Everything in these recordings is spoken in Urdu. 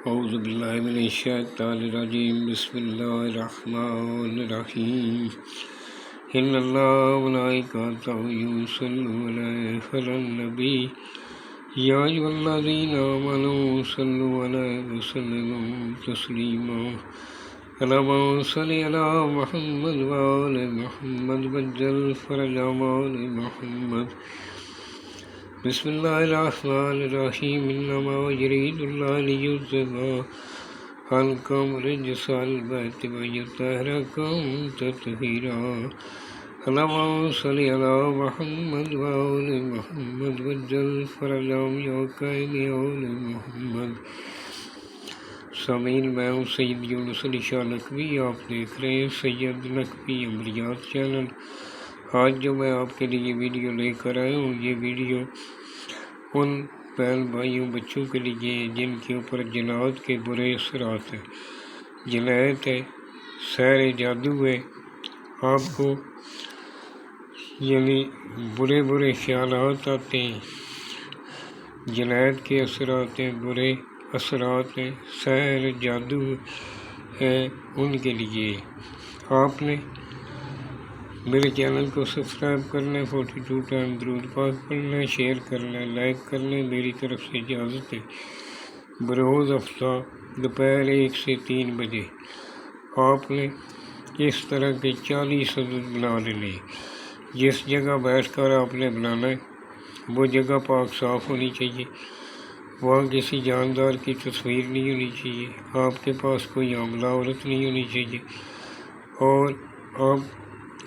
اعوذ باللہ من الشیطان الرجیم بسم اللہ الرحمن الرحیم ان اللہ وملائکتہ یصلون علی النبی یا ایھا الذین آمنوا صلوا علیہ وسلموا تسلیما اللہم صل علی محمد وآل محمد وعجل فرج آل محمد بسم اللہ الرحمن الرحیم انما یرید اللہ لیذھب عنکم رجس البیت ویطہرکم تطہیرا اللہم صل علی محمد وآل محمد وعجل فرج آل محمد۔ سامعین، میں ہوں سید یونس علی شاہ نقوی، آپ دیکھ رہے ہیں سید نقوی عملیات چینل۔ آج جو میں آپ کے لیے ویڈیو لے کر آیا ہوں، یہ ویڈیو ان بہن بھائیوں بچوں کے لیے جن کے اوپر جنات کے برے اثرات ہیں، جنایت ہے، سحر جادو ہے، آپ کو یعنی برے خیالات آتے ہیں، جنایت کے اثرات ہیں، برے اثرات ہیں، سحر جادو ہے، ان کے لیے آپ نے میرے چینل کو سبسکرائب کرنا ہے، 42 ٹائم درود پاک پڑھنا ہے، شیئر کرنا ہے، لائک کرنا ہے۔ میری طرف سے اجازت ہے۔ بروز افطار دوپہر 1 سے 3 بجے آپ نے اس طرح کے 40 عدد بنا لینے۔ جس جگہ بیٹھ کر آپ نے بنانا ہے وہ جگہ پاک صاف ہونی چاہیے، وہاں کسی جاندار کی تصویر نہیں ہونی چاہیے، آپ کے پاس کوئی حاملہ عورت نہیں ہونی چاہیے، اور آپ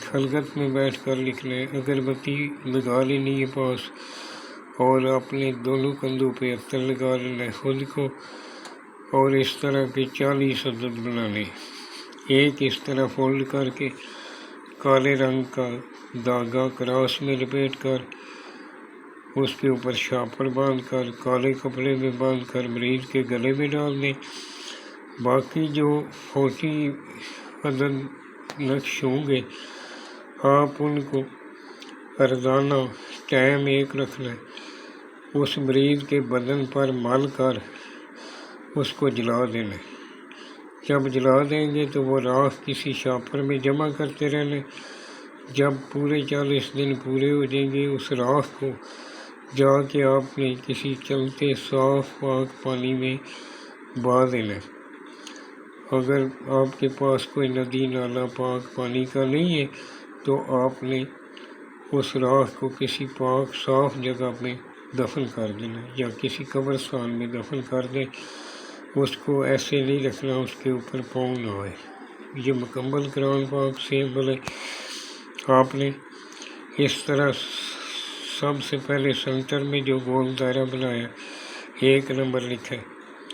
خلوت میں بیٹھ کر لکھ لیں، اگربتی لگا لینی ہے پاس، اور اپنے دونوں کندھوں پہ عطر لگا لینا ہے خود کو، اور اس طرح کے 40 عدد بنانے۔ ایک اس طرح فولڈ کر کے کالے رنگ کا دھاگا کراس میں لپیٹ کر اس کے اوپر شاپر باندھ کر کالے کپڑے میں باندھ کر مریض کے گلے میں ڈال دیں۔ باقی جو 40 عدد نقش ہوں گے آپ ان کو روزانہ ٹائم ایک رکھنا ہے، اس مریض کے بدن پر مل کر اس کو جلا دینا ہے۔ جب جلا دیں گے تو وہ راکھ کسی شاپر میں جمع کرتے رہنا ہے۔ جب پورے 40 دن پورے ہو جائیں گے اس راکھ کو جا کے آپ نے کسی چلتے صاف پاک پانی میں بہا دینا ہے۔ اگر آپ کے پاس کوئی ندی نالا پاک پانی کا نہیں ہے تو آپ نے اس راکھ کو کسی پاک صاف جگہ میں دفن کر دینا، یا کسی قبرستان میں دفن کر دیں۔ اس کو ایسے نہیں رکھنا اس کے اوپر پاؤں نہ آئے۔ یہ مکمل قرآن پاک سے بولے آپ نے اس طرح سب سے پہلے سنٹر میں جو گول دائرہ بنایا 1 نمبر لکھا ہے،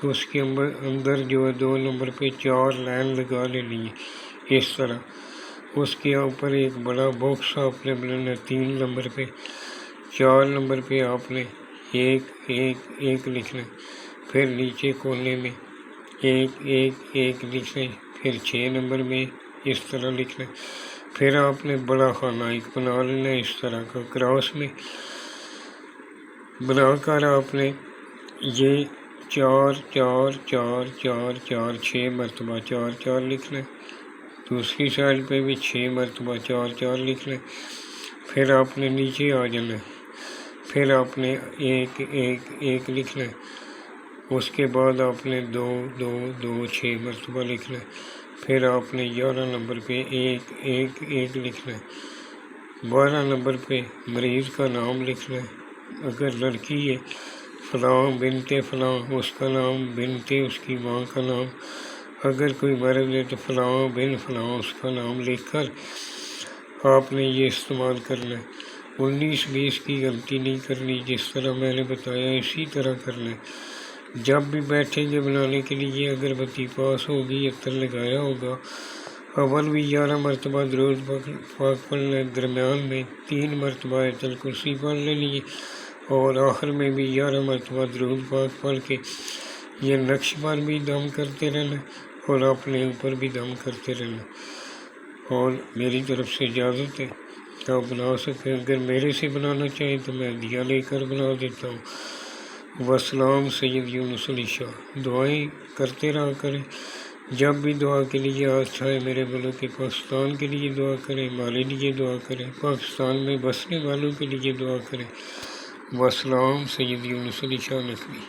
اس کے اندر جو ہے 2 نمبر پہ 4 لائن لگا لینی ہے اس طرح۔ اس کے اوپر ایک بڑا باکس آپ نے بنانا 3 نمبر پہ، 4 نمبر پہ آپ نے 1 لکھنا، پھر نیچے کونے میں 1 لکھنا، پھر 6 نمبر میں اس طرح لکھنا، پھر آپ نے بڑا خانہ ایک بنا لینا اس طرح کا کراس میں بنا کر آپ نے یہ 4 4 4 4 4 6 مرتبہ 4 4 لکھنا ہے، دوسری سائڈ پہ بھی 6 مرتبہ 4 4 لکھنا ہے، پھر آپ نے نیچے آ جانا ہے، پھر آپ نے 1 لکھنا ہے، اس کے بعد آپ نے 2 2 2 6 مرتبہ لکھنا ہے، پھر آپ نے 11 نمبر پہ 1 لکھنا ہے، 12 نمبر پہ مریض کا نام لکھنا ہے، اگر لڑکی ہے فلاں بنت فلاں اس کا نام، بنت اس کی ماں کا نام، اگر کوئی مرد ہے تو فلاں بن فلاں اس کا نام لکھ کر آپ نے یہ استعمال کرنا ہے۔ 19 20 کی غلطی نہیں کرنی، جس طرح میں نے بتایا اسی طرح کرنا ہے۔ جب بھی بیٹھیں گے بنانے کے لیے اگربتی پاس ہوگی، عطر لگایا ہوگا، اول بھی 11 مرتبہ درود پاک پڑھنا ہے، درمیان میں 3 مرتبہ آیت الکرسی پڑھ لینی ہے، اور آخر میں بھی 11 مرتبہ درود پاک پڑھ کے یہ نقش پر بھی دم کرتے رہنا اور اپنے اوپر بھی دم کرتے رہنا۔ اور میری طرف سے اجازت ہے، آپ بنا سکیں، اگر میرے سے بنانا چاہیں تو میں دیا لے کر بنا دیتا ہوں، وسلام سید یونس علی شاہ۔ دعائیں کرتے رہا کریں، جب بھی دعا کے لیے آج آئے میرے ملک کے پاکستان کے لیے دعا کریں، ہمارے لیے دعا کریں، پاکستان میں بسنے والوں کے لیے دعا کریں۔ وسلام سید یونس علی شاہ نقوی۔